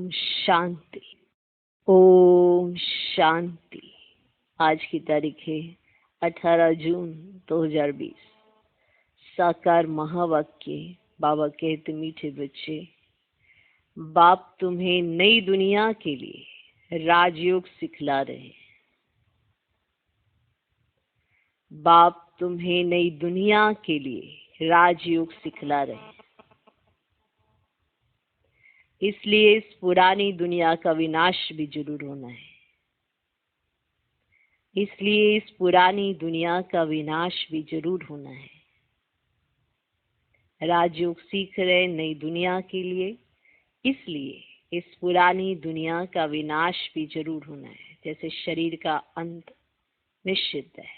ओम शांति। ओम शांति। आज की तारीख है 18 जून 2020। साकार महावाक्य। बाबा कहते, मीठे बच्चे, बाप तुम्हें नई दुनिया के लिए राजयोग सिखला रहे हैं। बाप तुम्हें नई दुनिया के लिए राजयोग सिखला रहे हैं। इसलिए इस पुरानी दुनिया का विनाश भी जरूर होना है। इसलिए इस पुरानी दुनिया का विनाश भी जरूर होना है। राजयोग सीख रहे नई दुनिया के लिए, इसलिए इस पुरानी दुनिया का विनाश भी जरूर होना है। जैसे शरीर का अंत निश्चित है,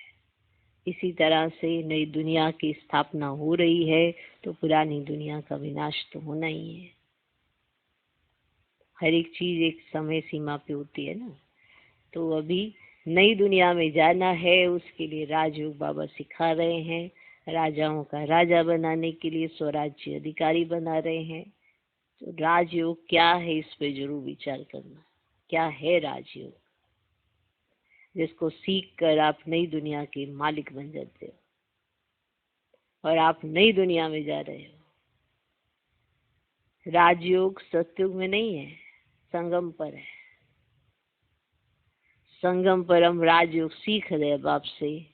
इसी तरह से नई दुनिया की स्थापना हो रही है, तो पुरानी दुनिया का विनाश तो होना ही है। हर एक चीज एक समय सीमा पे होती है ना। तो अभी नई दुनिया में जाना है, उसके लिए राजयोग बाबा सिखा रहे हैं। राजाओं का राजा बनाने के लिए स्वराज्य अधिकारी बना रहे हैं। तो राजयोग क्या है, इस पे जरूर विचार करना। क्या है राजयोग, जिसको सीख कर आप नई दुनिया के मालिक बन जाते हो और आप नई दुनिया में जा रहे हो। राजयोग सत्युग में नहीं है, संगम पर है। संगम पर हम राजयोग सीख रहे हैं बाप से,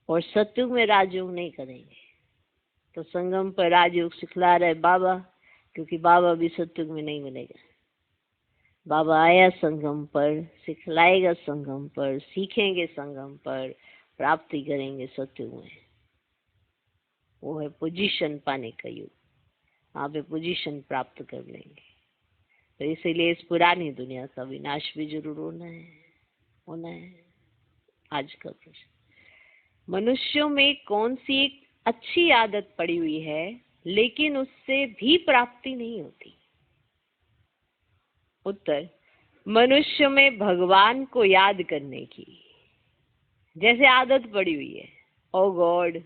और सत्युग में राजयोग नहीं करेंगे। तो संगम पर राजयोग सिखला रहे बाबा, क्योंकि बाबा भी सत्युग में नहीं मिलेगा। बाबा आया संगम पर, सिखलाएगा संगम पर, सीखेंगे संगम पर, प्राप्ति करेंगे सत्युग में। वो है पोजीशन पाने का युग। वहाँ पे पोजीशन प्राप्त कर लेंगे। तो इसीलिए इस पुरानी दुनिया का विनाश भी जरूर होना है। आज का प्रश्न, मनुष्यों में कौन सी एक अच्छी आदत पड़ी हुई है लेकिन उससे भी प्राप्ति नहीं होती? उत्तर, मनुष्य में भगवान को याद करने की जैसे आदत पड़ी हुई है। ओ गॉड,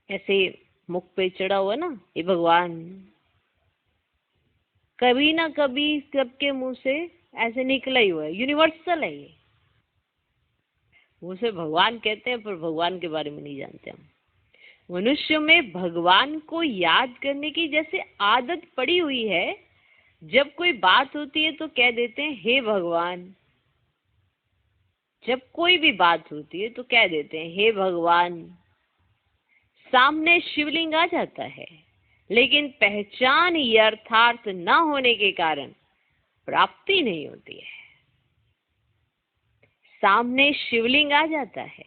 ऐसे मुख पे चढ़ा हुआ ना, ये भगवान, कभी ना कभी सबके मुंह से ऐसे निकला ही हुआ है। यूनिवर्सल है ये। उसे भगवान कहते हैं, पर भगवान के बारे में नहीं जानते हम। मनुष्य में भगवान को याद करने की जैसे आदत पड़ी हुई है। जब कोई बात होती है तो कह देते हैं हे भगवान। जब कोई भी बात होती है तो कह देते हैं हे भगवान। सामने शिवलिंग आ जाता है, लेकिन पहचान यथार्थ न होने के कारण प्राप्ति नहीं होती है। सामने शिवलिंग आ जाता है,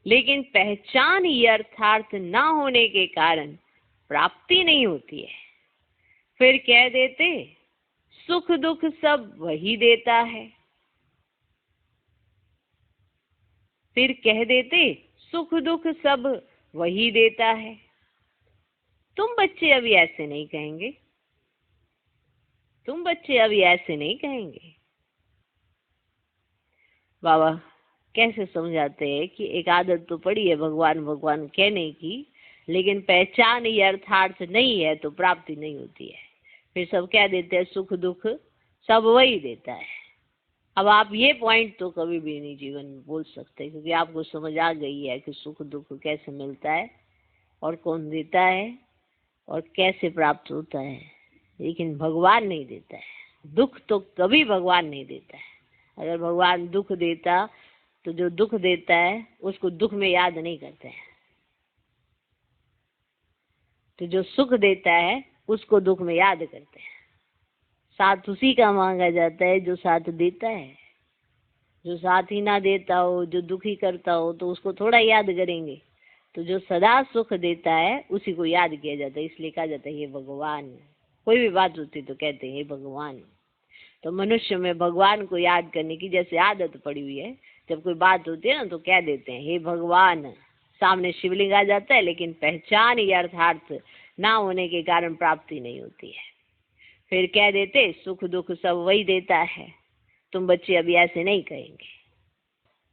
लेकिन पहचान यथार्थ न होने के कारण प्राप्ति नहीं होती है। फिर कह देते सुख दुख सब वही देता है। फिर कह देते सुख दुख सब वही देता है। तुम बच्चे अभी ऐसे नहीं कहेंगे। तुम बच्चे अभी ऐसे नहीं कहेंगे। बाबा कैसे समझाते हैं कि एक आदत तो पड़ी है भगवान भगवान कहने की, लेकिन पहचान यथार्थ नहीं है तो प्राप्ति नहीं होती है। फिर सब कह देते हैं सुख दुख सब वही देता है। अब आप ये पॉइंट तो कभी भी नहीं जीवन में बोल सकते, क्योंकि आपको समझ आ गई है कि सुख दुख कैसे मिलता है और कौन देता है और कैसे प्राप्त होता है। लेकिन भगवान नहीं देता है। दुख तो कभी भगवान नहीं देता है। अगर भगवान दुख देता तो जो दुख देता है उसको दुख में याद नहीं करते हैं। तो जो सुख देता है उसको दुख में याद करते हैं। साथ उसी का मांगा जाता है जो साथ देता है। जो साथ ही ना देता हो, जो दुखी करता हो, तो उसको थोड़ा याद करेंगे। तो जो सदा सुख देता है उसी को याद किया जाता है। इसलिए कहा जाता है हे भगवान। कोई भी बात होती तो कहते हैं हे भगवान। तो मनुष्य में भगवान को याद करने की जैसे आदत पड़ी हुई है। जब कोई बात होती है ना तो कह देते हैं हे भगवान। सामने शिवलिंग आ जाता है, लेकिन पहचान यथार्थ ना होने के कारण प्राप्ति नहीं होती है। फिर कह देते सुख दुख सब वही देता है। तुम बच्चे अभी ऐसे नहीं कहेंगे।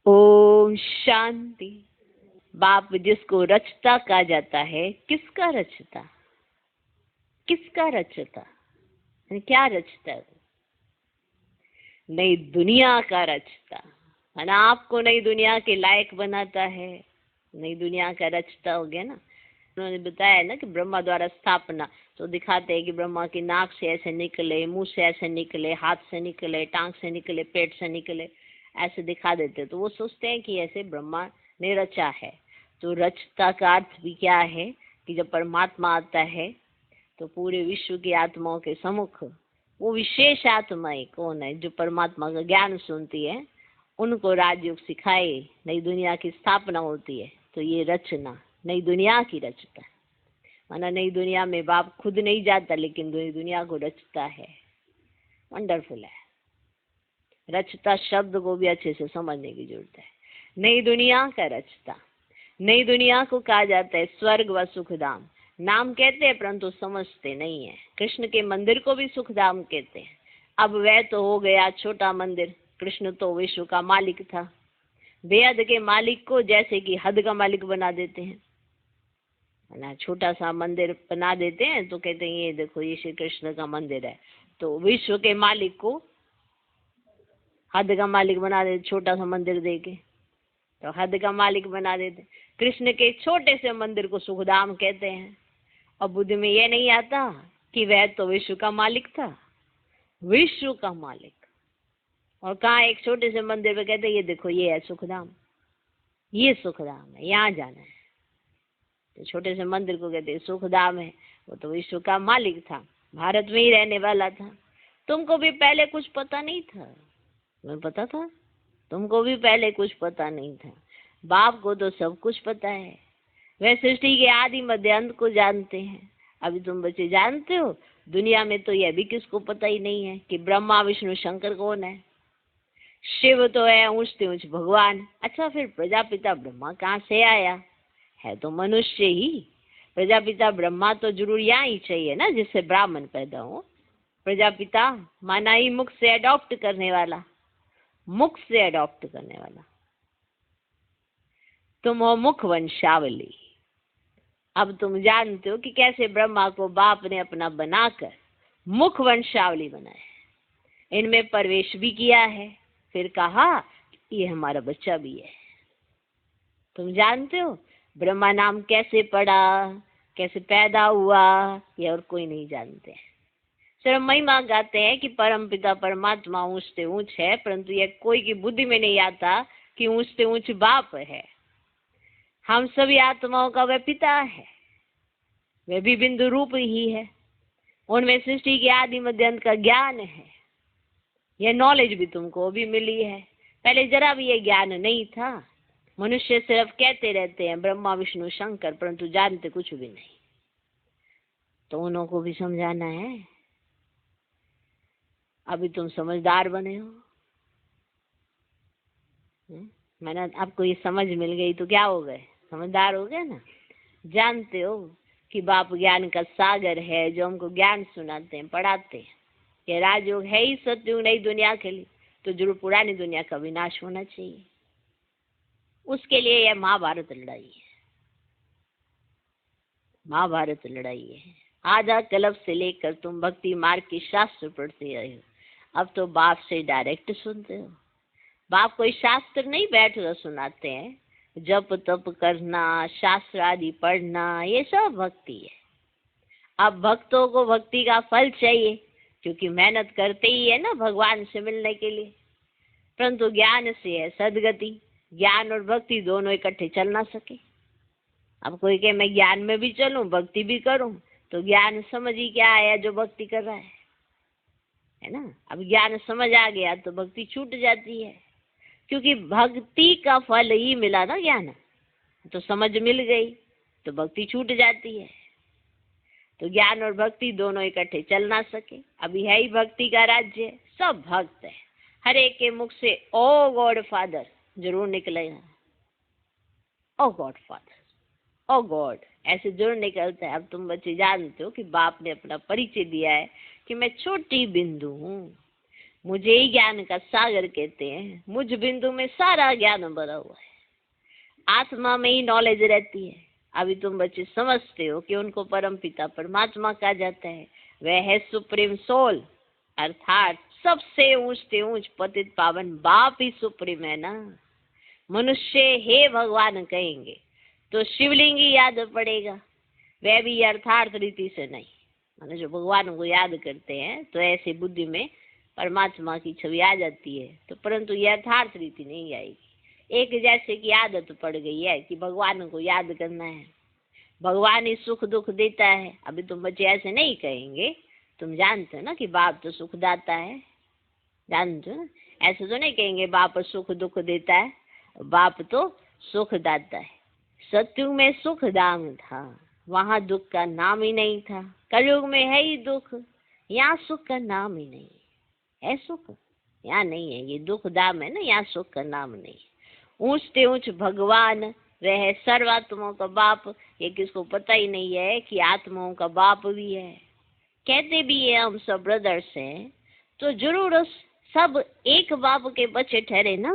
ओम शांति। बाप जिसको रचता कहा जाता है, किसका रचता? किसका रचता? क्या रचता है? नई दुनिया का रचता है ना, आपको नई दुनिया के लायक बनाता है, नई दुनिया का रचता हो गया ना। उन्होंने बताया ना कि ब्रह्मा द्वारा स्थापना, तो दिखाते हैं कि ब्रह्मा की नाक से ऐसे निकले, मुंह से ऐसे निकले, हाथ से निकले, टांग से निकले, पेट से निकले, ऐसे दिखा देते। तो वो सोचते हैं कि ऐसे ब्रह्मा ने रचा है। तो रचता का अर्थ भी क्या है कि जब परमात्मा आता है तो पूरे विश्व की आत्माओं के सम्मुख वो विशेष आत्माएं कौन है जो परमात्मा का ज्ञान सुनती है, उनको राजयोग सिखाए, नई दुनिया की स्थापना होती है। तो ये रचना नई दुनिया की रचता है, माना नई दुनिया में बाप खुद नहीं जाता लेकिन नई दुनिया को रचता है। वंडरफुल है। रचता शब्द को भी अच्छे से समझने की जरूरत है। नई दुनिया का रचता, नई दुनिया को कहा जाता है स्वर्ग व सुखधाम। नाम कहते हैं परंतु समझते नहीं है। कृष्ण के मंदिर को भी सुखधाम कहते हैं। अब वह तो हो गया छोटा मंदिर, कृष्ण तो विश्व का मालिक था। बेहद के मालिक को जैसे कि हद का मालिक बना देते हैं, है ना। छोटा सा मंदिर बना देते हैं तो कहते हैं ये देखो ये श्री कृष्ण का मंदिर है। तो विश्व के मालिक को हद का मालिक बना देते, छोटा सा मंदिर देके तो हद का मालिक बना देते। कृष्ण के छोटे से मंदिर को सुखधाम कहते हैं। और बुद्धि में यह नहीं आता कि वह तो विश्व का मालिक था, विश्व का मालिक। और कहा एक छोटे से मंदिर पे कहते ये देखो ये है सुखधाम, ये सुखधाम है, यहाँ जाना है। तो छोटे से मंदिर को कहते सुखधाम है, वो तो विश्व का मालिक था, भारत में ही रहने वाला था। तुमको भी पहले कुछ पता नहीं था, तुम्हें पता था? तुमको भी पहले कुछ पता नहीं था। बाप को तो सब कुछ पता है, वह सृष्टि के आदि मध्य अंत को जानते हैं। अभी तुम बच्चे जानते हो, दुनिया में तो यह भी किसको पता ही नहीं है कि ब्रह्मा विष्णु शंकर कौन है। शिव तो है ऊंचते ऊंच भगवान। अच्छा फिर प्रजापिता ब्रह्मा कहाँ से आया? है तो मनुष्य ही। प्रजापिता ब्रह्मा तो जरूर यहाँ ही चाहिए ना, जिससे ब्राह्मण पैदा हो। प्रजापिता माना ही मुख से अडॉप्ट करने वाला, मुख से अडॉप्ट करने वाला। तुम हो मुख वंशावली। अब तुम जानते हो कि कैसे ब्रह्मा को बाप ने अपना बनाकर मुख वंशावली बनाया, इनमें प्रवेश भी किया है, फिर कहा ये हमारा बच्चा भी है। तुम जानते हो ब्रह्मा नाम कैसे पड़ा, कैसे पैदा हुआ, ये और कोई नहीं जानते। सिर्फ महिमा गाते हैं कि परम पिता परमात्मा ऊंचते ऊंच है, परंतु यह कोई की बुद्धि में नहीं आता कि ऊंचते ऊंच बाप है। हम सभी आत्माओं का वह पिता है, वह भी बिंदु रूप ही है। उनमें सृष्टि के आदि मध्य अंत का ज्ञान है। यह नॉलेज भी तुमको भी मिली है, पहले जरा भी यह ज्ञान नहीं था। मनुष्य सिर्फ कहते रहते हैं ब्रह्मा विष्णु शंकर, परंतु जानते कुछ भी नहीं। तो उनको भी समझाना है। अभी तुम समझदार बने हो, मैंने आपको ये समझ मिल गई तो क्या हो गए? समझदार हो गए ना। जानते हो कि बाप ज्ञान का सागर है, जो हमको ज्ञान सुनाते हैं, पढ़ाते हैं। ये राजयोग है ही सत्युग नई दुनिया के लिए, तो जरूर पुरानी दुनिया का विनाश होना चाहिए। उसके लिए यह महाभारत लड़ाई है, महाभारत लड़ाई है। आधा कल्प से लेकर तुम भक्ति मार्ग की शास्त्र पढ़ते रहे हो, अब तो बाप से डायरेक्ट सुनते हो। बाप कोई शास्त्र नहीं बैठ कर सुनाते हैं। जप तप करना, शास्त्र आदि पढ़ना, ये सब भक्ति है। अब भक्तों को भक्ति का फल चाहिए, क्योंकि मेहनत करते ही है ना भगवान से मिलने के लिए। परंतु ज्ञान से है सदगति। ज्ञान और भक्ति दोनों इकट्ठे चल ना सके। अब कोई कहे मैं ज्ञान में भी चलूं भक्ति भी करूं, तो ज्ञान समझ ही क्या आया जो भक्ति कर रहा है ना। अब ज्ञान समझ आ गया तो भक्ति छूट जाती है, क्योंकि भक्ति का फल ही मिला ना ज्ञान। तो समझ मिल गई तो भक्ति छूट जाती है। तो ज्ञान और भक्ति दोनों इकट्ठे चल ना सके। अभी है ही भक्ति का राज्य, सब भक्त है। हर एक के मुख से ओ गॉड फादर जरूर निकलेगा। ओ गॉड फादर, ओ गॉड, ऐसे जरूर निकलता है। अब तुम बच्चे जानते हो कि बाप ने अपना परिचय दिया है कि मैं छोटी बिंदु हूँ, मुझे ही ज्ञान का सागर कहते हैं। मुझ बिंदु में सारा ज्ञान भरा हुआ है, आत्मा में ही नॉलेज रहती है। अभी तुम बच्चे समझते हो कि उनको परम पिता परमात्मा कहा जाता है। वह है सुप्रीम सोल, अर्थात सबसे ऊंच से ऊंच पतित पावन बाप ही सुप्रीम है ना। मनुष्य हे भगवान कहेंगे तो शिवलिंग ही याद पड़ेगा, वह भी यथार्थ रीति से नहीं। माने जो भगवान को याद करते हैं तो ऐसे बुद्धि में परमात्मा की छवि आ जाती है, तो परंतु यथार्थ रीति नहीं आएगी। एक जैसे की आदत पड़ गई है कि भगवान को याद करना है, भगवान ही सुख दुख देता है। अभी तुम बच्चे ऐसे नहीं कहेंगे, तुम जानते हो ना कि बाप तो सुख दाता है, जानते हो ना। ऐसे तो नहीं कहेंगे बाप सुख दुख देता है, बाप तो सुख दाता है। सतयुग में सुख धाम था, वहां दुख का नाम ही नहीं था। कलयुग में है ही दुख, यहाँ सुख का नाम ही नहीं है। सुख यहाँ नहीं है, ये दुख धाम है ना, यहाँ सुख का नाम नहीं है। ऊंच से ऊंच भगवान वह है सर्वात्माओं का बाप। ये किसको पता ही नहीं है कि आत्माओं का बाप भी है। कहते भी है हम सब ब्रदर्स हैं, तो जरूर सब एक बाप के बच्चे ठहरे ना,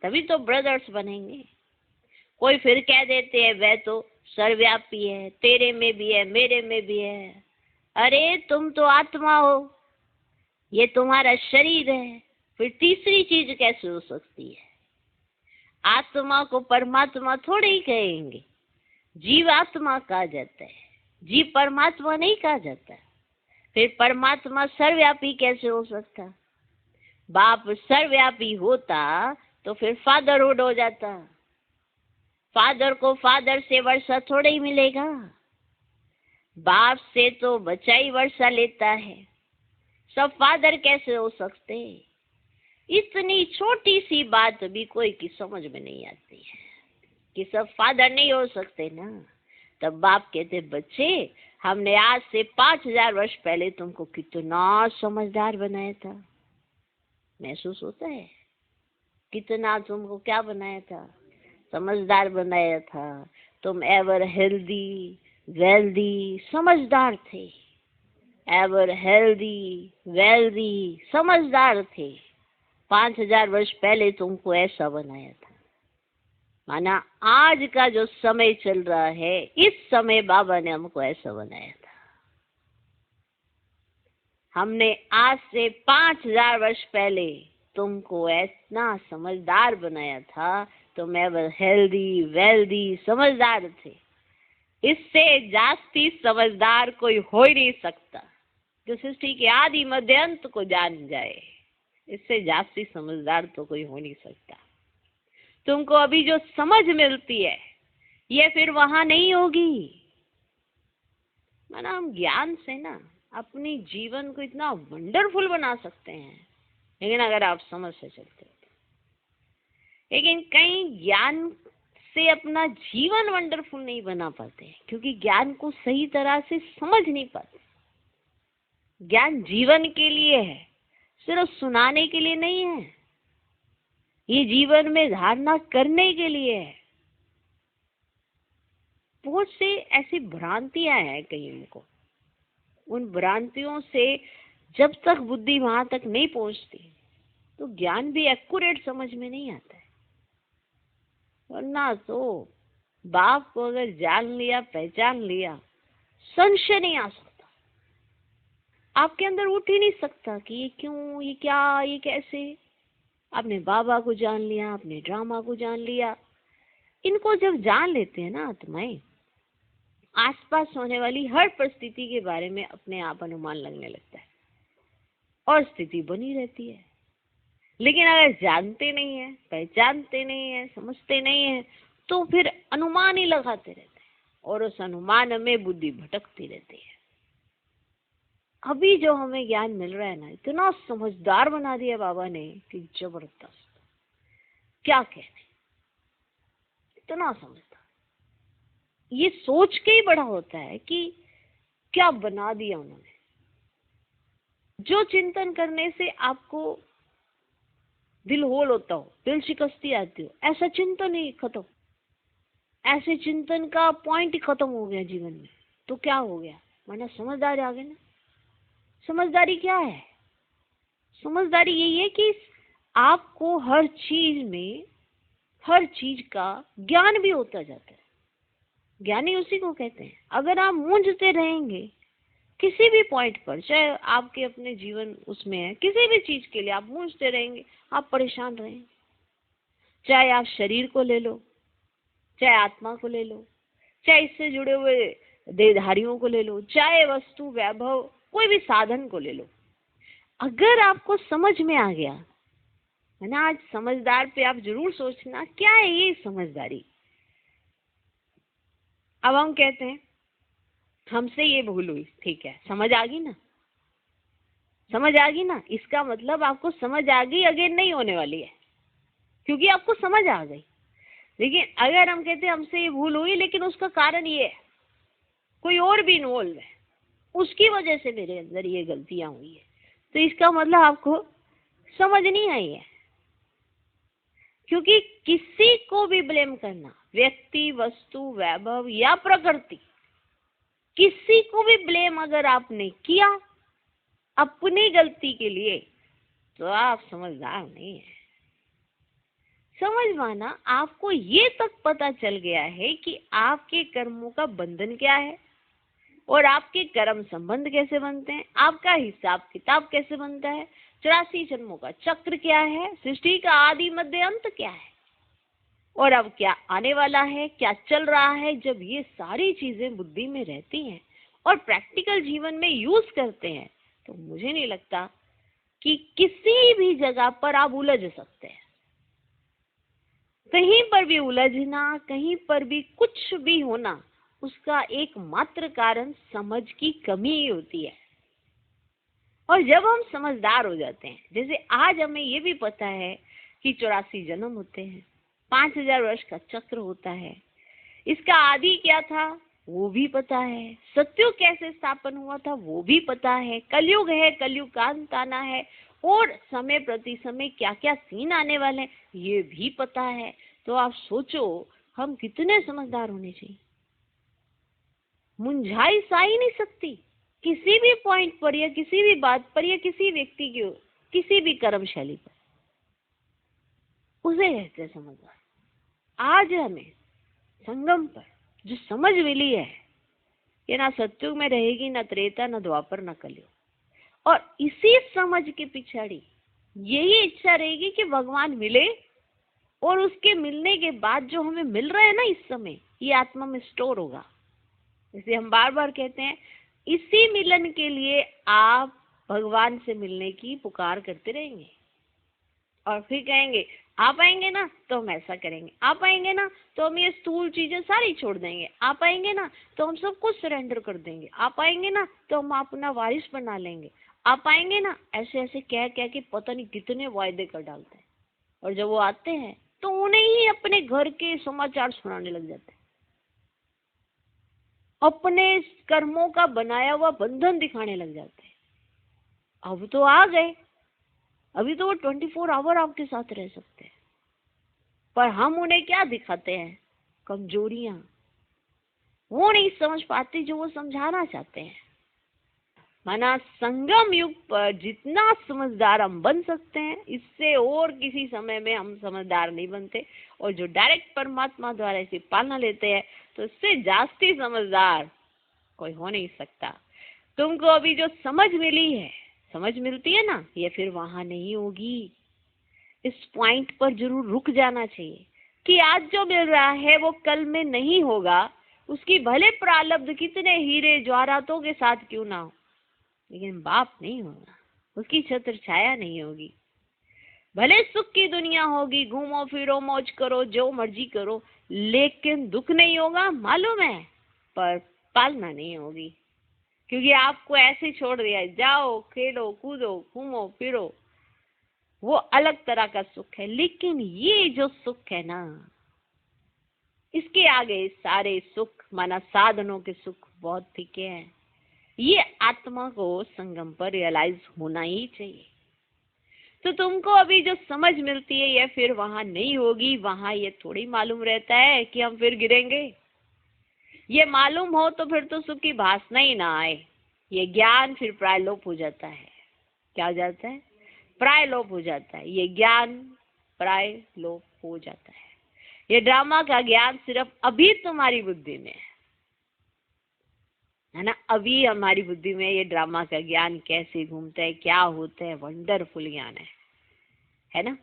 तभी तो ब्रदर्स बनेंगे। कोई फिर कह देते हैं वह तो सर्वव्यापी है, तेरे में भी है मेरे में भी है। अरे तुम तो आत्मा हो, ये तुम्हारा शरीर है, फिर तीसरी चीज कैसे हो सकती है? आत्मा को परमात्मा थोड़े ही कहेंगे, जीव आत्मा कहा जाता है, जीव परमात्मा नहीं कहा जाता। फिर परमात्मा सर्वव्यापी कैसे हो सकता? बाप सर्वव्यापी होता तो फिर फादरहुड हो जाता। फादर को फादर से वर्षा थोड़े ही मिलेगा, बाप से तो बच्चा ही वर्षा लेता है। सब फादर कैसे हो सकते? इतनी छोटी सी बात भी कोई की समझ में नहीं आती है कि सब फादर नहीं हो सकते ना। तब बाप कहते बच्चे, हमने आज से 5000 वर्ष पहले तुमको कितना समझदार बनाया था। महसूस होता है कितना तुमको क्या बनाया था? समझदार बनाया था। तुम एवर हेल्दी वेल्दी समझदार थे, एवर हेल्दी वेल्दी समझदार थे। 5000 वर्ष पहले तुमको ऐसा बनाया था। माना आज का जो समय चल रहा है, इस समय बाबा ने हमको ऐसा बनाया था। हमने आज से 5000 वर्ष पहले तुमको ऐसा समझदार बनाया था। तुम एवर हेल्दी वेल्दी समझदार थे। इससे जास्ती समझदार कोई हो ही नहीं सकता जो सृष्टि के आदि मध्य अंत को जान जाए। इससे जास्ती समझदार तो कोई हो नहीं सकता। तुमको अभी जो समझ मिलती है ये फिर वहां नहीं होगी। माना हम ज्ञान से ना अपनी जीवन को इतना वंडरफुल बना सकते हैं, लेकिन अगर आप समझ से चलते हो। लेकिन कई ज्ञान से अपना जीवन वंडरफुल नहीं बना पाते, क्योंकि ज्ञान को सही तरह से समझ नहीं पाते। ज्ञान जीवन के लिए है, सिर्फ सुनाने के लिए नहीं है। ये जीवन में धारणा करने के लिए है। बहुत से ऐसी भ्रांतियां हैं कईयों को। उन भ्रांतियों से जब तक बुद्धि वहां तक नहीं पहुंचती तो ज्ञान भी एक्यूरेट समझ में नहीं आता है। वरना तो बाप को अगर जान लिया, पहचान लिया, संशय नहीं आ सकता। आपके अंदर उठ ही नहीं सकता कि ये क्यों, ये क्या, ये कैसे। आपने बाबा को जान लिया, आपने ड्रामा को जान लिया। इनको जब जान लेते हैं ना आत्माएं, आसपास होने वाली हर परिस्थिति के बारे में अपने आप अनुमान लगने लगता है और स्थिति बनी रहती है। लेकिन अगर जानते नहीं है, पहचानते नहीं है, समझते नहीं है, तो फिर अनुमान ही लगाते रहते हैं और उस अनुमान में बुद्धि भटकती रहती है। अभी जो हमें ज्ञान मिल रहा है ना, इतना समझदार बना दिया बाबा ने कि जबरदस्त, क्या कहने, इतना समझदार। ये सोच के ही बड़ा होता है कि क्या बना दिया उन्होंने। जो चिंतन करने से आपको दिल होल होता हो, दिल शिकस्ती आती हो, ऐसा चिंतन ही खत्म। ऐसे चिंतन का पॉइंट ही खत्म हो गया जीवन में, तो क्या हो गया? माना समझदारी आ गई ना। समझदारी क्या है? समझदारी यही है कि आपको हर चीज में, हर चीज का ज्ञान भी होता जाता है। ज्ञानी उसी को कहते हैं। अगर आप मूंझते रहेंगे किसी भी पॉइंट पर, चाहे आपके अपने जीवन उसमें है, किसी भी चीज के लिए आप मूंझते रहेंगे, आप परेशान रहेंगे। चाहे आप शरीर को ले लो, चाहे आत्मा को ले लो, चाहे इससे जुड़े हुए देहधारियों को ले लो, चाहे वस्तु वैभव कोई भी साधन को ले लो, अगर आपको समझ में आ गया है ना, आज समझदार पे आप जरूर सोचना क्या है ये समझदारी। अब हम कहते हैं हमसे ये भूल हुई, ठीक है, समझ आ गई ना, समझ आ गई ना, इसका मतलब आपको समझ आ गई, अगेन नहीं होने वाली है, क्योंकि आपको समझ आ गई। लेकिन अगर हम कहते हैं हमसे ये भूल हुई, लेकिन उसका कारण ये है, कोई और भी इन्वॉल्व है, उसकी वजह से मेरे अंदर ये गलतियां हुई है, तो इसका मतलब आपको समझ नहीं आई है। क्योंकि किसी को भी ब्लेम करना, व्यक्ति, वस्तु, वैभव या प्रकृति, किसी को भी ब्लेम अगर आपने किया अपनी गलती के लिए, तो आप समझदार नहीं है। समझ माना आपको ये तक पता चल गया है कि आपके कर्मों का बंधन क्या है और आपके कर्म संबंध कैसे बनते हैं, आपका हिसाब किताब कैसे बनता है, 84 जन्मों का चक्र क्या है, सृष्टि का आदि मध्य अंत क्या है, और अब क्या आने वाला है, क्या चल रहा है। जब ये सारी चीजें बुद्धि में रहती हैं और प्रैक्टिकल जीवन में यूज करते हैं, तो मुझे नहीं लगता कि किसी भी जगह पर आप उलझ सकते हैं। कहीं पर भी उलझना, कहीं पर भी कुछ भी होना, उसका एकमात्र कारण समझ की कमी ही होती है। और जब हम समझदार हो जाते हैं, जैसे आज हमें ये भी पता है कि 84 जन्म होते हैं, 5000 वर्ष का चक्र होता है, इसका आदि क्या था वो भी पता है, सत्युग कैसे स्थापन हुआ था वो भी पता है, कलयुग है, कलयुग का अंत आना है, और समय प्रति समय क्या क्या सीन आने वाले हैं ये भी पता है। तो आप सोचो हम कितने समझदार होने चाहिए। मुंझाई सा ही नहीं सकती किसी भी पॉइंट पर या किसी भी बात पर या किसी व्यक्ति की किसी भी कर्मशैली पर, उसे कहते हैं समझदार। आज हमें संगम पर जो समझ मिली है कि ना सत्युग में रहेगी, ना त्रेता, ना द्वापर, ना कलयुग, और इसी समझ के पिछाड़ी यही इच्छा रहेगी कि भगवान मिले, और उसके मिलने के बाद जो हमें मिल रहा है ना इस समय, ये आत्मा में स्टोर होगा। जैसे हम बार बार कहते हैं, इसी मिलन के लिए आप भगवान से मिलने की पुकार करते रहेंगे, और फिर कहेंगे आप आएंगे ना तो हम ऐसा करेंगे, आप आएंगे ना तो हम ये स्थूल चीजें सारी छोड़ देंगे, आप आएंगे ना तो हम सब कुछ सरेंडर कर देंगे, आप आएंगे ना तो हम अपना वारिस बना लेंगे, आप आएंगे ना, ऐसे ऐसे कह कह के पता नहीं कितने वायदे कर डालते हैं। और जब वो आते हैं तो उन्हें ही अपने घर के समाचार सुनाने लग जाते हैं, अपने कर्मों का बनाया हुआ बंधन दिखाने लग जाते हैं। अब तो आ गए, अभी तो वो 24 आवर आपके साथ रह सकते हैं, पर हम उन्हें क्या दिखाते हैं, कमजोरियां। वो नहीं समझ पाते जो वो समझाना चाहते हैं। माना संगम युग पर जितना समझदार हम बन सकते हैं, इससे और किसी समय में हम समझदार नहीं बनते। और जो डायरेक्ट परमात्मा द्वारा ऐसी पालना लेते हैं, तो इससे जास्ती समझदार कोई हो नहीं सकता। तुमको अभी जो समझ मिली है, समझ मिलती है ना, ये फिर वहां नहीं होगी। इस पॉइंट पर जरूर रुक जाना चाहिए कि आज जो मिल रहा है वो कल में नहीं होगा। उसकी भले प्रारब्ध कितने हीरे जवाहरातों के साथ क्यों ना हो, लेकिन बाप नहीं होगा, उसकी छत्र छाया नहीं होगी। भले सुख की दुनिया होगी, घूमो फिरो मौज करो, जो मर्जी करो, लेकिन दुख नहीं होगा, मालूम है, पर पालना नहीं होगी। क्योंकि आपको ऐसे छोड़ दिया, जाओ खेलो कूदो घूमो फिरो, वो अलग तरह का सुख है। लेकिन ये जो सुख है ना, इसके आगे सारे सुख, माना साधनों के सुख, बहुत फीके हैं। ये आत्मा को संगम पर रियलाइज होना ही चाहिए। तो तुमको अभी जो समझ मिलती है ये फिर वहां नहीं होगी। वहां ये थोड़ी मालूम रहता है कि हम फिर गिरेंगे। ये मालूम हो तो फिर तो सुख की भासना ही ना आए। ये ज्ञान फिर प्रायलोप हो जाता है। क्या हो जाता है? प्रायलोप हो जाता है। ये ज्ञान प्रायलोप हो जाता है। ये ड्रामा का ज्ञान सिर्फ अभी तुम्हारी बुद्धि में है। है ना। अभी हमारी बुद्धि में ये ड्रामा का ज्ञान कैसे घूमता है, क्या होता है, वंडरफुल ज्ञान है ना।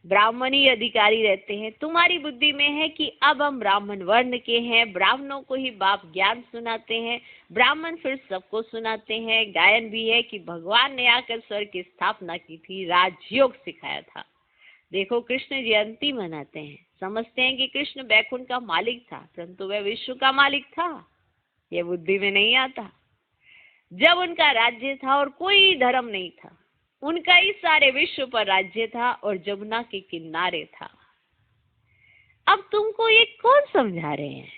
ब्राह्मण ही अधिकारी रहते हैं। तुम्हारी बुद्धि में है कि अब हम ब्राह्मण वर्ण के हैं, ब्राह्मणों को ही बाप ज्ञान सुनाते हैं, ब्राह्मण फिर सबको सुनाते हैं। गायन भी है कि भगवान ने आकर स्वर्ग की स्थापना की थी, राजयोग सिखाया था। देखो कृष्ण जयंती मनाते हैं, समझते हैं कि कृष्ण बैकुंठ का मालिक था, परंतु वह विश्व का मालिक था, ये बुद्धि में नहीं आता। जब उनका राज्य था और कोई धर्म नहीं था, उनका ही सारे विश्व पर राज्य था और जमुना के किनारे था। अब तुमको ये कौन समझा रहे हैं,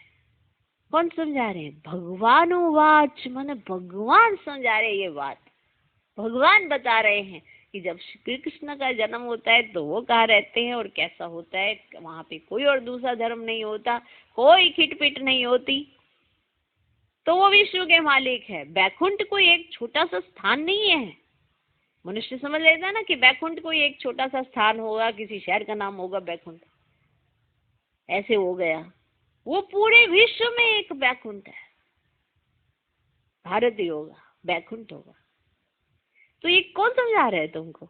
कौन समझा रहे हैं? भगवान वाच, माने भगवान समझा रहे ये बात। भगवान बता रहे हैं कि जब श्री कृष्ण का जन्म होता है तो वो कहाँ रहते हैं और कैसा होता है। वहां पे कोई और दूसरा धर्म नहीं होता, कोई खिटपिट नहीं होती, तो वो विश्व के मालिक है। बैकुंठ कोई एक छोटा सा स्थान नहीं है। मनुष्य समझ लेता है ना कि बैकुंठ कोई एक छोटा सा स्थान होगा, किसी शहर का नाम होगा बैकुंठ, ऐसे हो गया। वो पूरे विश्व में एक बैकुंठ है, भारत ही होगा, बैकुंठ होगा। तो ये कौन समझा रहे हैं तुमको?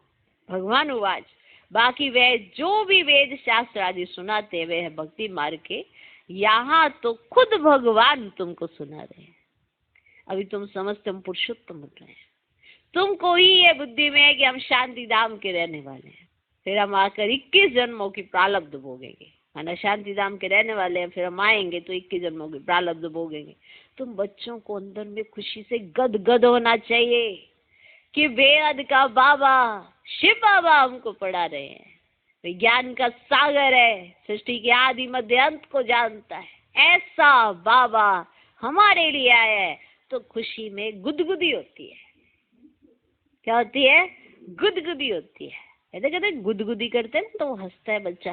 भगवान उवाच। बाकी वे जो भी वेद शास्त्र आदि सुनाते वे है भक्ति मार्ग के, यहाँ तो खुद भगवान तुमको सुना रहे हैं। अभी तुम समझते हम पुरुषोत्तम बन रहे हैं। तुमको ही ये बुद्धि में है कि हम शांति धाम के रहने वाले हैं, फिर हम आकर 21 जन्मों की प्रारब्ध भोगेंगे, है ना। शांति धाम के रहने वाले हैं, फिर हम आएंगे तो 21 जन्मों की प्रारब्ध भोगेंगे। तुम बच्चों को अंदर में खुशी से गदगद होना चाहिए कि बेहद का बाबा शिव बाबा हमको पढ़ा रहे हैं। विज्ञान का सागर है, सृष्टि के आदि मध्य अंत को जानता है, ऐसा बाबा हमारे लिए आया है। तो खुशी में गुदगुदी होती है। क्या होती है? गुदगुदी होती है। ऐसे कहते गुदगुदी करते हैं तो वो हंसता है बच्चा।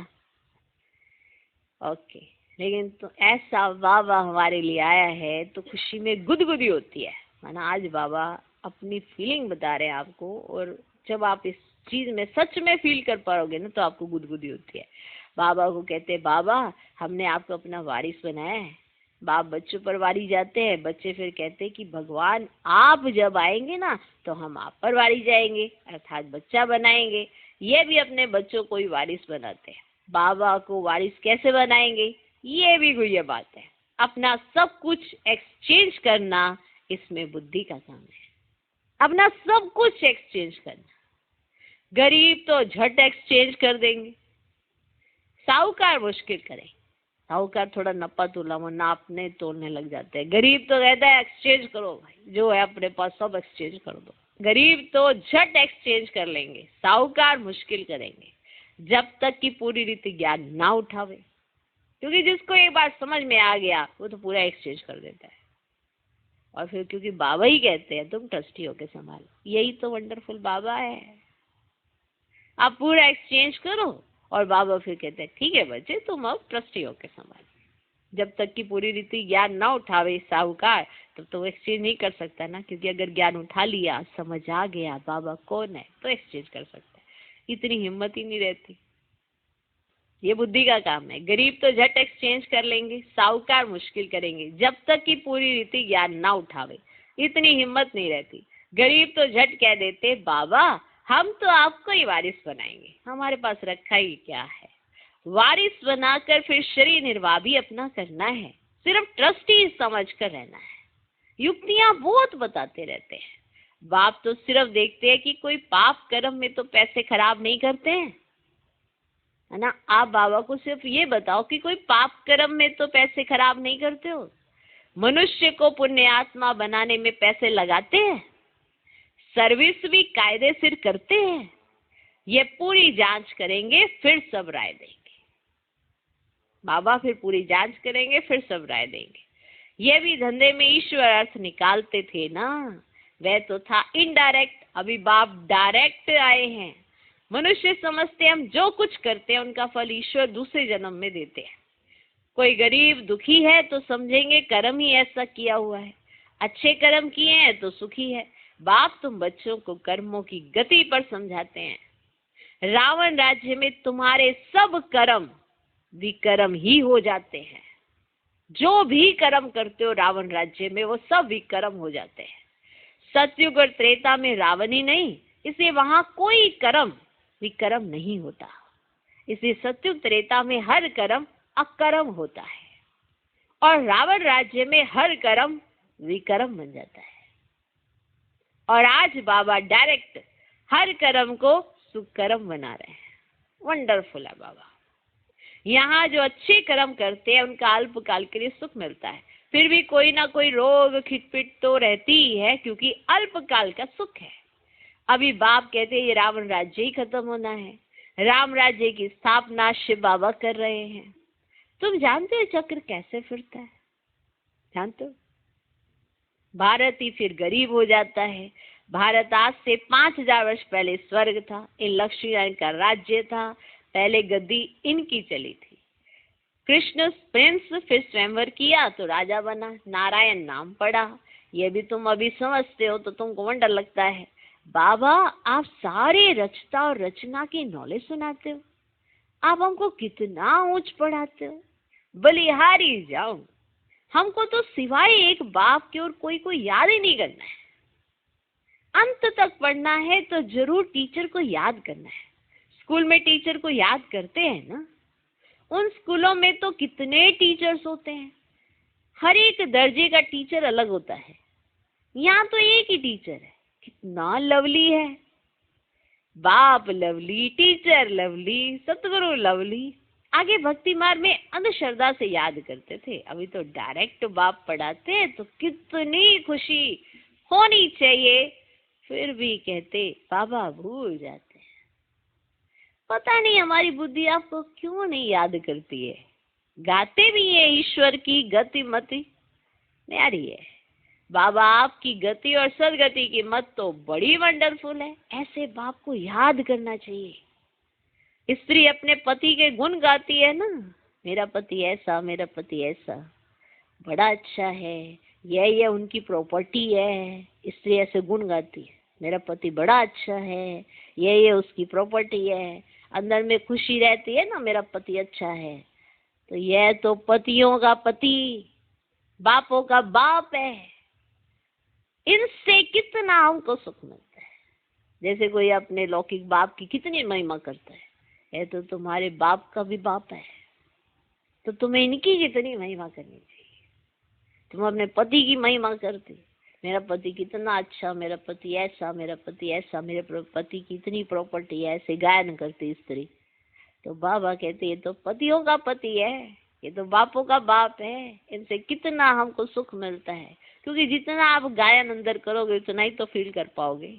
ओके, लेकिन तो ऐसा बाबा हमारे लिए आया है तो खुशी में गुदगुदी होती है। माना आज बाबा अपनी फीलिंग बता रहे हैं आपको, और जब आप इस चीज में सच में फील कर पाओगे ना तो आपको गुदगुदी होती है। बाबा को कहते हैं बाबा हमने आपको अपना वारिस बनाया है। बाप बच्चों पर वारी जाते हैं, बच्चे फिर कहते हैं कि भगवान आप जब आएंगे ना तो हम आप पर वारी जाएंगे, अर्थात बच्चा बनाएंगे। ये भी अपने बच्चों को ही वारिस बनाते हैं। बाबा को वारिस कैसे बनाएंगे, ये भी कोई ये बात है। अपना सब कुछ एक्सचेंज करना, इसमें बुद्धि का काम है। अपना सब कुछ एक्सचेंज करना। गरीब तो झट एक्सचेंज कर देंगे, साहूकार मुश्किल करें। साहूकार थोड़ा नपा तुला वो नापने तोलने लग जाते हैं। गरीब तो कहता है एक्सचेंज करो भाई, जो है अपने पास सब एक्सचेंज कर दो। गरीब तो झट एक्सचेंज कर लेंगे, साहूकार मुश्किल करेंगे, जब तक कि पूरी रीति ज्ञान ना उठावे। क्योंकि जिसको एक बार समझ में आ गया वो तो पूरा एक्सचेंज कर देता है। और फिर क्योंकि बाबा ही कहते हैं तुम ट्रस्टी होके संभालो, यही तो वंडरफुल बाबा है। आप पूरा एक्सचेंज करो और बाबा फिर कहते हैं ठीक है बच्चे तुम अब ट्रस्टी होके संभालो। जब तक कि पूरी रीति ज्ञान ना उठावे साहूकार, तब तो वो एक्सचेंज नहीं कर सकता ना। क्योंकि अगर ज्ञान उठा लिया, समझ आ गया बाबा कौन है, तो एक्सचेंज कर सकता है। इतनी हिम्मत ही नहीं रहती। ये बुद्धि का काम है। गरीब तो झट एक्सचेंज कर लेंगे, साहूकार मुश्किल करेंगे, जब तक कि पूरी रीति ज्ञान ना उठावे, इतनी हिम्मत नहीं रहती। गरीब तो झट कह देते बाबा हम तो आपको ही वारिस बनाएंगे, हमारे पास रखा ही क्या है। वारिस बनाकर फिर शरीर निर्वाह भी अपना करना है, सिर्फ ट्रस्टी समझ कर रहना है। युक्तियां बहुत बताते रहते हैं। बाप तो सिर्फ देखते हैं कि कोई पाप कर्म में तो पैसे खराब नहीं करते हैं, है ना। आप बाबा को सिर्फ ये बताओ कि कोई पाप कर्म में तो पैसे खराब नहीं करते हो। मनुष्य को पुण्य आत्मा बनाने में पैसे लगाते हैं, सर्विस भी कायदे से करते हैं। ये पूरी जांच करेंगे फिर सब राय देंगे। बाबा फिर पूरी जांच करेंगे फिर सब राय देंगे। ये भी धंधे में ईश्वर अर्थ निकालते थे ना, वह तो था इनडायरेक्ट, अभी बाप डायरेक्ट आए हैं। मनुष्य समझते हम जो कुछ करते हैं उनका फल ईश्वर दूसरे जन्म में देते हैं। कोई गरीब दुखी है तो समझेंगे कर्म ही ऐसा किया हुआ है, अच्छे कर्म किए हैं तो सुखी है। बाप तुम बच्चों को कर्मों की गति पर समझाते हैं। रावण राज्य में तुम्हारे सब कर्म विकर्म ही हो जाते हैं। जो भी कर्म करते हो रावण राज्य में वो सब विकर्म हो जाते हैं। सतयुग और त्रेता में रावण ही नहीं, इसलिए वहां कोई कर्म विकर्म नहीं होता। इसलिए सतयुग त्रेता में हर कर्म अकर्म होता है और रावण राज्य में हर कर्म विकर्म बन जाता है। और आज बाबा डायरेक्ट हर कर्म को सुकर्म बना रहे हैं। वंडरफुल है बाबा। यहाँ जो अच्छे कर्म करते हैं उनका अल्पकाल के लिए सुख मिलता है, फिर भी कोई ना कोई रोग खिटपिट तो रहती ही है, क्योंकि अल्पकाल का सुख है। अभी बाप कहते हैं ये रावण राज्य ही खत्म होना है, राम राज्य की स्थापना शिव बाबा कर रहे हैं। तुम जानते हो चक्र कैसे फिरता है? जानते हो? भारत ही फिर गरीब हो जाता है। भारत आज से 5000 वर्ष पहले स्वर्ग था, इन लक्ष्मी नारायण का राज्य था, पहले गद्दी इनकी चली थी। कृष्ण प्रिंस, फिर स्वयंवर किया तो राजा बना, नारायण नाम पड़ा। ये भी तुम अभी समझते हो तो तुमको वंडर लगता है। बाबा आप सारे रचता और रचना की नॉलेज सुनाते हो, आप हमको कितना ऊंच पढ़ाते हो, बलिहारी जाओ। हमको तो सिवाय एक बाप के और कोई याद ही नहीं करना है। अंत तक पढ़ना है तो जरूर टीचर को याद करना है। स्कूल में टीचर को याद करते हैं ना, उन स्कूलों में तो कितने टीचर्स होते हैं, हर एक दर्जे का टीचर अलग होता है। यहाँ तो एक ही टीचर है, कितना लवली है। बाप लवली, टीचर लवली, सतगुरु लवली। आगे भक्ति मार्ग में अंधश्रद्धा से याद करते थे, अभी तो डायरेक्ट बाप पढ़ाते हैं तो कितनी खुशी होनी चाहिए, फिर भी कहते बाबा भूल जाते हैं। पता नहीं हमारी बुद्धि आपको क्यों नहीं याद करती है। गाते भी है ईश्वर की गति मति न्यारी है। बाबा आपकी गति और सदगति की मत तो बड़ी वंडरफुल है, ऐसे बाप को याद करना चाहिए। स्त्री अपने पति के गुण गाती है ना, मेरा पति ऐसा, मेरा पति ऐसा, बड़ा अच्छा है, ये उनकी प्रॉपर्टी है। स्त्री ऐसे गुण गाती है, मेरा पति बड़ा अच्छा है, ये उसकी प्रॉपर्टी है। अंदर में खुशी रहती है ना, मेरा पति अच्छा है। तो यह तो पतियों का पति, बापों का बाप है। इनसे कितना हमको सुख मिलता है। जैसे कोई अपने लौकिक बाप की कितनी महिमा करता है, ये तो तुम्हारे बाप का भी बाप है, तो तुम्हें इनकी कितनी महिमा करनी चाहिए। तुम अपने पति की महिमा करते, मेरा पति कितना अच्छा, मेरा पति ऐसा, मेरा पति ऐसा, मेरे पति की इतनी प्रॉपर्टी है, ऐसे गायन करती स्त्री। तो बाबा कहते ये तो पतियों का पति है, ये तो बापों का बाप है। इनसे कितना हमको सुख मिलता है, क्योंकि जितना आप गायन अंदर करोगे उतना ही तो फील कर पाओगे।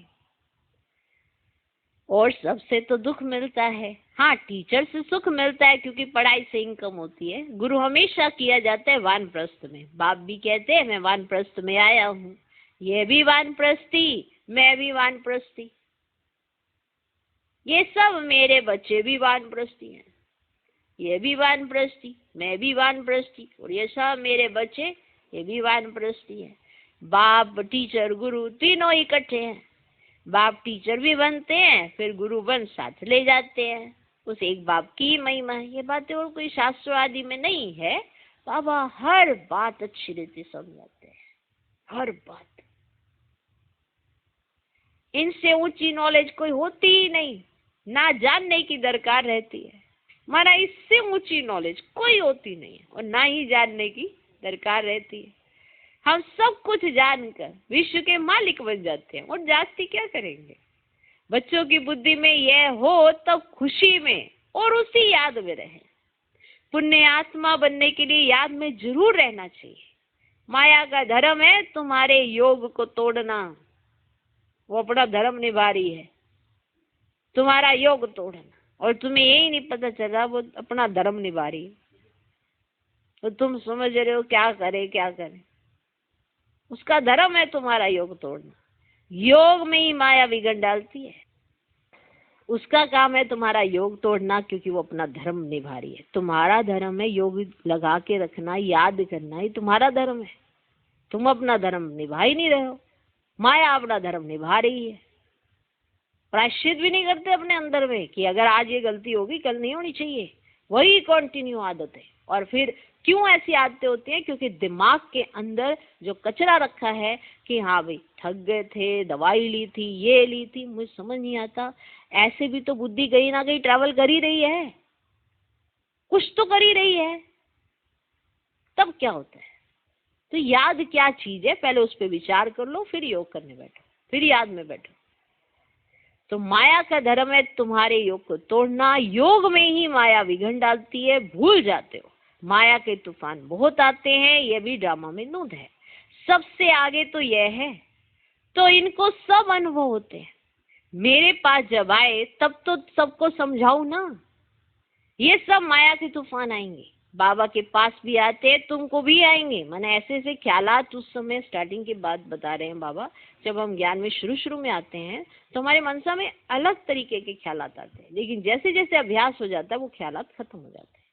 और सबसे तो दुख मिलता है। हाँ, टीचर से सुख मिलता है क्योंकि पढ़ाई से इनकम होती है। गुरु हमेशा किया जाता है वानप्रस्थ में। बाप भी कहते हैं मैं वानप्रस्थ में आया हूँ, ये भी वानप्रस्थी, मैं भी वानप्रस्थी, ये सब मेरे बच्चे भी वानप्रस्थी हैं, ये भी वानप्रस्थी, मैं भी वानप्रस्थी, और ये सब मेरे बच्चे ये भी वानप्रस्थी है। बाप टीचर गुरु तीनों इकट्ठे हैं। बाप टीचर भी बनते हैं, फिर गुरु बन साथ ले जाते हैं। उस एक बाप की महिमा है। ये बातें और कोई शास्त्र आदि में नहीं है। बाबा हर बात अच्छी रीति समझाते हैं, हर बात। इनसे ऊंची नॉलेज कोई होती ही नहीं, ना जानने की दरकार रहती है। माना इससे ऊंची नॉलेज कोई होती नहीं है और ना ही जानने की दरकार रहती है। हम सब कुछ जानकर विश्व के मालिक बन जाते हैं और जास्ती क्या करेंगे। बच्चों की बुद्धि में यह हो तब खुशी में और उसी याद में रहे। पुण्य आत्मा बनने के लिए याद में जरूर रहना चाहिए। माया का धर्म है तुम्हारे योग को तोड़ना, वो अपना धर्म निभा रही है, तुम्हारा योग तोड़ना, और तुम्हें यही नहीं पता चल रहा वो अपना धर्म निभा रही है। तो तुम समझ रहे हो क्या करे क्या करे। उसका धर्म है तुम्हारा योग तोड़ना। योग में ही माया बिगड़ डालती है। उसका काम है तुम्हारा योग तोड़ना, क्योंकि वो अपना धर्म निभा रही है। तुम्हारा धर्म है योग लगा के रखना, याद करना ही तुम्हारा धर्म है। तुम अपना धर्म निभा ही नहीं रहे हो, माया अपना धर्म निभा रही है। प्रायश्चित भी नहीं करते अपने अंदर में कि अगर आज ये गलती होगी कल नहीं होनी चाहिए, वही कंटिन्यू आदत है। और फिर क्यों ऐसी आदतें होती हैं? क्योंकि दिमाग के अंदर जो कचरा रखा है कि हाँ भाई थक गए थे, दवाई ली थी, ये ली थी, मुझे समझ नहीं आता। ऐसे भी तो बुद्धि कहीं ना कहीं ट्रैवल कर ही रही है, कुछ तो कर ही रही है, तब क्या होता है? तो याद क्या चीज है, पहले उस पर विचार कर लो, फिर योग करने बैठो, फिर याद में बैठो। तो माया का धर्म है तुम्हारे योग को तोड़ना। योग में ही माया विघन डालती है, भूल जाते हो। माया के तूफान बहुत आते हैं, ये भी ड्रामा में नूद है। सबसे आगे तो यह है, तो इनको सब अनुभव होते हैं। मेरे पास जब आए तब तो सबको समझाऊं ना, ये सब माया के तूफान आएंगे। बाबा के पास भी आते हैं, तुमको भी आएंगे। मैंने ऐसे ऐसे ख्यालात उस समय स्टार्टिंग की बात बता रहे हैं बाबा, जब हम ज्ञान में शुरू में आते हैं तो हमारे मनसा में अलग तरीके के ख्यालात आते हैं, लेकिन जैसे जैसे अभ्यास हो जाता है वो ख्यालात खत्म हो जाते हैं।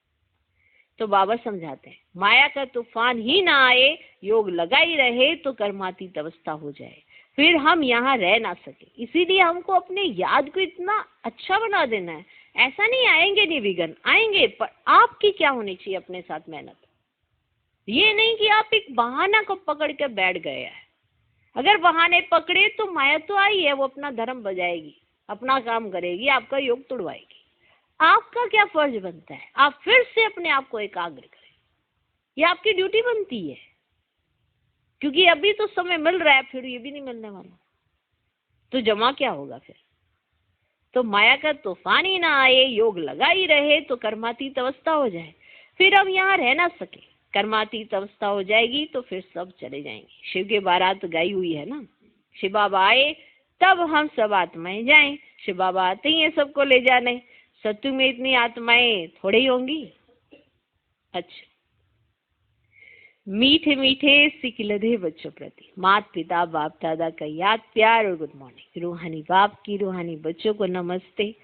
तो बाबा समझाते हैं माया का तूफान ही ना आए, योग लगा ही रहे तो कर्मातीत अवस्था हो जाए, फिर हम यहाँ रह ना सके। इसीलिए हमको अपने याद को इतना अच्छा बना देना है। ऐसा नहीं आएंगे नहीं विघ्न, आएंगे, पर आपकी क्या होनी चाहिए अपने साथ मेहनत। ये नहीं कि आप एक बहाना को पकड़ के बैठ गए हैं। अगर बहाने पकड़े तो माया तो आई है, वो अपना धर्म बजाएगी, अपना काम करेगी, आपका योग तोड़वाएगी। आपका क्या फर्ज बनता है? आप फिर से अपने आप को एकाग्र करें, ये आपकी ड्यूटी बनती है। क्योंकि अभी तो समय मिल रहा है, फिर ये भी नहीं मिलने वाला, तो जमा क्या होगा फिर? तो माया का तूफान ही ना आए, योग लगा ही रहे तो कर्मातीत अवस्था हो जाए, फिर हम यहाँ रह ना सके। कर्मातीत अवस्था हो जाएगी तो फिर सब चले जाएंगे। शिव के बारात गाई हुई है ना, शिव बाबा आए तब हम सब आत्माएं जाएं। शिव बाबा आते ही हैं सबको ले जाने। सत्युग में इतनी आत्माएं थोड़ी ही होंगी। अच्छा, मीठे मीठे सिकिलधे बच्चों प्रति माता पिता बाप दादा का याद प्यार और गुड मॉर्निंग। रूहानी बाप की रूहानी बच्चों को नमस्ते।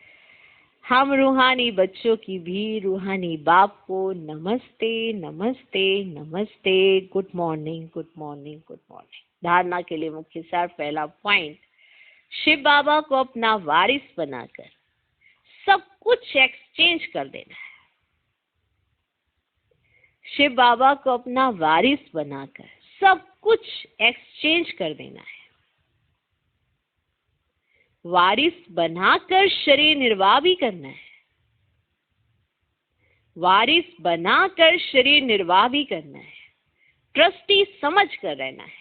हम रूहानी बच्चों की भी रूहानी बाप को नमस्ते नमस्ते नमस्ते। Good morning good morning good morning. धारणा के लिए मुख्य सार, पहला पॉइंट, शिव बाबा को अपना वारिस बनाकर सब कुछ एक्सचेंज कर देना है। शिव बाबा को अपना वारिस बनाकर सब कुछ एक्सचेंज कर देना है। वारिस बनाकर शरीर निर्वाह भी करना है। वारिस बनाकर शरीर निर्वाह भी करना है। ट्रस्टी समझ कर रहना है।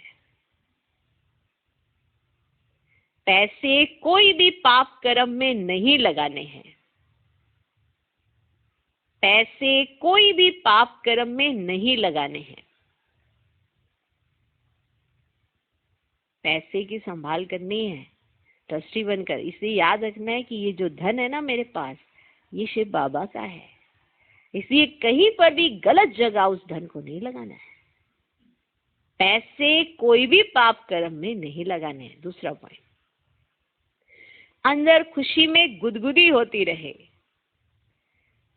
पैसे कोई भी पाप कर्म में नहीं लगाने हैं। पैसे कोई भी पाप कर्म में नहीं लगाने हैं। पैसे की संभाल करनी है ट्रस्टी बनकर। इसे याद रखना है कि ये जो धन है ना मेरे पास, ये शिव बाबा का है, इसलिए कहीं पर भी गलत जगह उस धन को नहीं लगाना है। पैसे कोई भी पाप कर्म में नहीं लगाने हैं। दूसरा पॉइंट, अंदर खुशी में गुदगुदी होती रहे।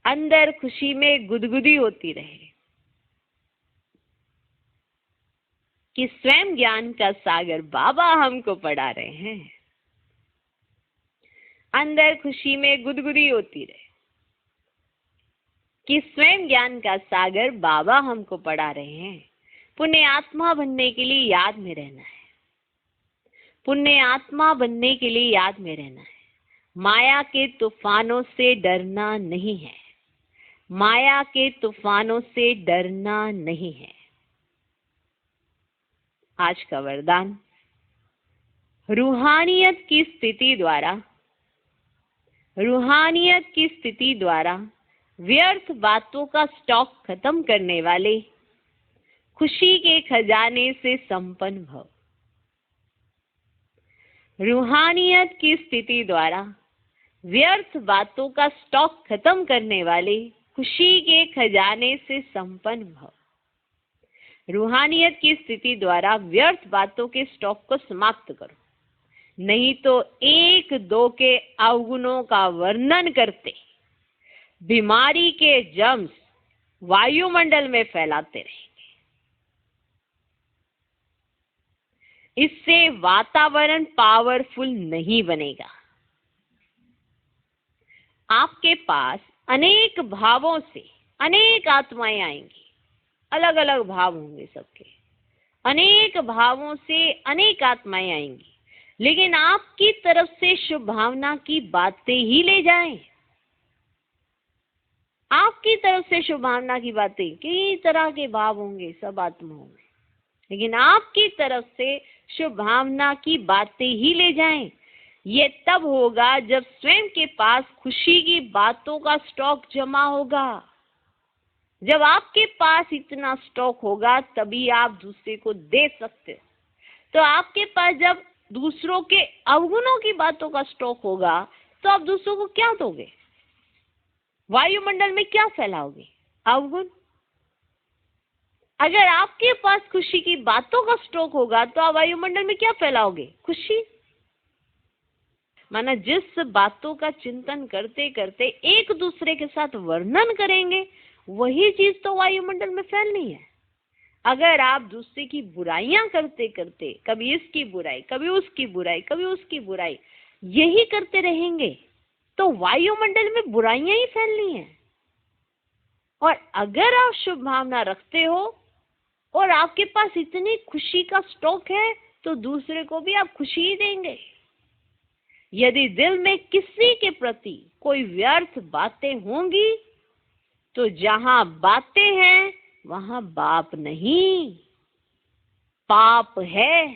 अंदर खुशी में गुदगुदी होती रहे कि स्वयं ज्ञान का सागर बाबा हमको पढ़ा रहे हैं। अंदर खुशी में गुदगुदी होती रहे कि स्वयं ज्ञान का सागर बाबा हमको पढ़ा रहे हैं। पुण्य आत्मा बनने के लिए याद में रहना है। पुण्य आत्मा बनने के लिए याद में रहना है। माया के तूफानों से डरना नहीं है। माया के तूफानों से डरना नहीं है। आज का वरदान, रूहानियत की स्थिति द्वारा, रूहानियत की स्थिति द्वारा व्यर्थ बातों का स्टॉक खत्म करने वाले खुशी के खजाने से संपन्न भव। रूहानियत की स्थिति द्वारा व्यर्थ बातों का स्टॉक खत्म करने वाले खुशी के खजाने से संपन्न भव। रूहानियत की स्थिति द्वारा व्यर्थ बातों के स्टॉक को समाप्त करो, नहीं तो एक दो के अवगुणों का वर्णन करते बीमारी के जर्म्स वायुमंडल में फैलाते रहेंगे। इससे वातावरण पावरफुल नहीं बनेगा। आपके पास अनेक भावों से अनेक आत्माएं आएंगी, अलग अलग भाव होंगे सबके, अनेक भावों से अनेक आत्माएं आएंगी, लेकिन आपकी तरफ से शुभ भावना की बातें ही ले जाएं। आपकी तरफ से शुभ भावना की बातें, कई तरह के भाव होंगे सब आत्माओं में, लेकिन आपकी तरफ से शुभ भावना की बातें ही ले जाएं। ये तब होगा जब स्वयं के पास खुशी की बातों का स्टॉक जमा होगा। जब आपके पास इतना स्टॉक होगा तभी आप दूसरे को दे सकते हो। तो आपके पास जब दूसरों के अवगुणों की बातों का स्टॉक होगा तो आप दूसरों को क्या दोगे? वायुमंडल में क्या फैलाओगे? अवगुण। अगर आपके पास खुशी की बातों का स्टॉक होगा तो आप वायुमंडल में क्या फैलाओगे? खुशी। माना जिस बातों का चिंतन करते करते एक दूसरे के साथ वर्णन करेंगे वही चीज तो वायुमंडल में फैलनी है। अगर आप दूसरे की बुराइयां करते करते, कभी इसकी बुराई, कभी उसकी बुराई, कभी उसकी बुराई, यही करते रहेंगे तो वायुमंडल में बुराइयां ही फैलनी है। और अगर आप शुभ भावना रखते हो और आपके पास इतनी खुशी का स्टॉक है तो दूसरे को भी आप खुशी ही देंगे। यदि दिल में किसी के प्रति कोई व्यर्थ बातें होंगी तो जहां बातें हैं वहां बाप नहीं, पाप है।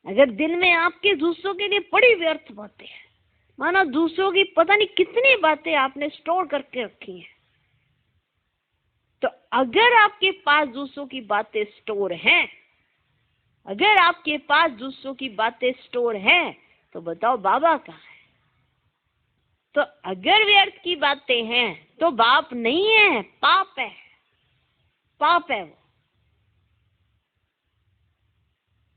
अगर दिल में आपके दूसरों के लिए बड़ी व्यर्थ बातें हैं, मानो दूसरों की पता नहीं कितनी बातें आपने स्टोर करके रखी हैं, तो अगर आपके पास दूसरों की बातें स्टोर हैं, अगर आपके पास दूसरों की बातें स्टोर हैं, तो बताओ बाबा कहाँ है? तो अगर व्यर्थ की बातें हैं तो बाप नहीं है, पाप है, पाप है वो।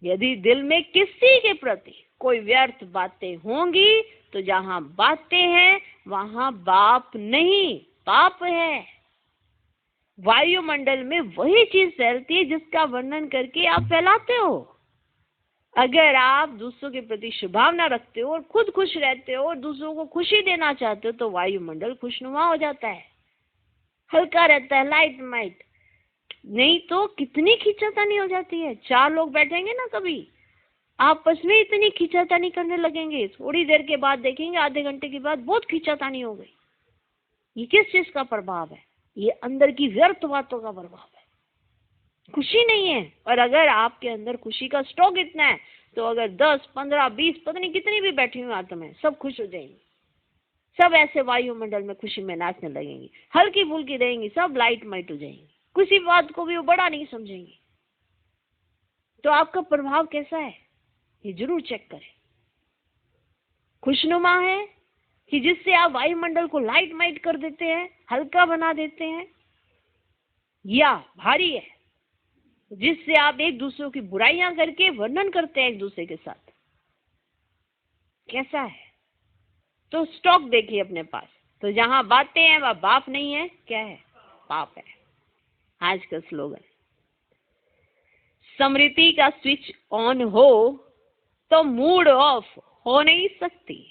यदि दिल में किसी के प्रति कोई व्यर्थ बातें होंगी तो जहां बातें हैं वहां बाप नहीं, पाप है। वायुमंडल में वही चीज फैलती है जिसका वर्णन करके आप फैलाते हो। अगर आप दूसरों के प्रति शुभभावना रखते हो और खुद खुश रहते हो और दूसरों को खुशी देना चाहते हो तो वायुमंडल खुशनुमा हो जाता है, हल्का रहता है, लाइट माइट। नहीं तो कितनी खींचातानी हो जाती है। चार लोग बैठेंगे ना, कभी आपस में इतनी खींचातानी करने लगेंगे, थोड़ी देर के बाद देखेंगे आधे घंटे के बाद बहुत खींचातानी हो गई। ये किस चीज का प्रभाव है? ये अंदर की व्यर्थ बातों का प्रभाव है, खुशी नहीं है। और अगर आपके अंदर खुशी का स्टॉक इतना है तो अगर 10, 15, 20 पता नहीं कितनी भी बैठी हुई आत्माएं सब खुश हो जाएंगी, सब ऐसे वायुमंडल में खुशी में नाचने लगेंगी, हल्की फुल्की रहेंगी, सब लाइट माइट हो जाएंगी, किसी बात को भी वो बड़ा नहीं समझेंगी। तो आपका प्रभाव कैसा है ये जरूर चेक करें। खुशनुमा है कि जिससे आप वायुमंडल को लाइट माइट कर देते हैं, हल्का बना देते हैं, या भारी है जिससे आप एक दूसरे की बुराइयां करके वर्णन करते हैं एक दूसरे के साथ? कैसा है? तो स्टॉक देखिए अपने पास। तो जहां बातें हैं वह बाप नहीं है, क्या है? पाप है। आज का स्लोगन, स्मृति का स्विच ऑन हो तो मूड ऑफ हो नहीं सकती।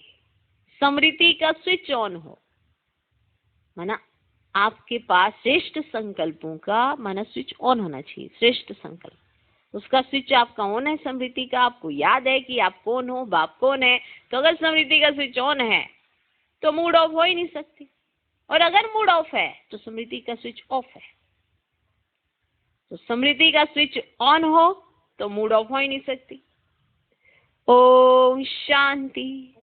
स्मृति का स्विच ऑन हो माना आपके पास श्रेष्ठ संकल्पों का माना स्विच ऑन होना चाहिए। श्रेष्ठ संकल्प, उसका स्विच आपका ऑन है, स्मृति का। आपको याद है कि आप कौन हो, बाप कौन है। तो अगर स्मृति का स्विच ऑन है तो मूड ऑफ हो ही नहीं सकती, और अगर मूड ऑफ है तो स्मृति का स्विच ऑफ है। तो स्मृति का स्विच ऑन हो तो मूड ऑफ हो ही नहीं सकती। ओम शांति।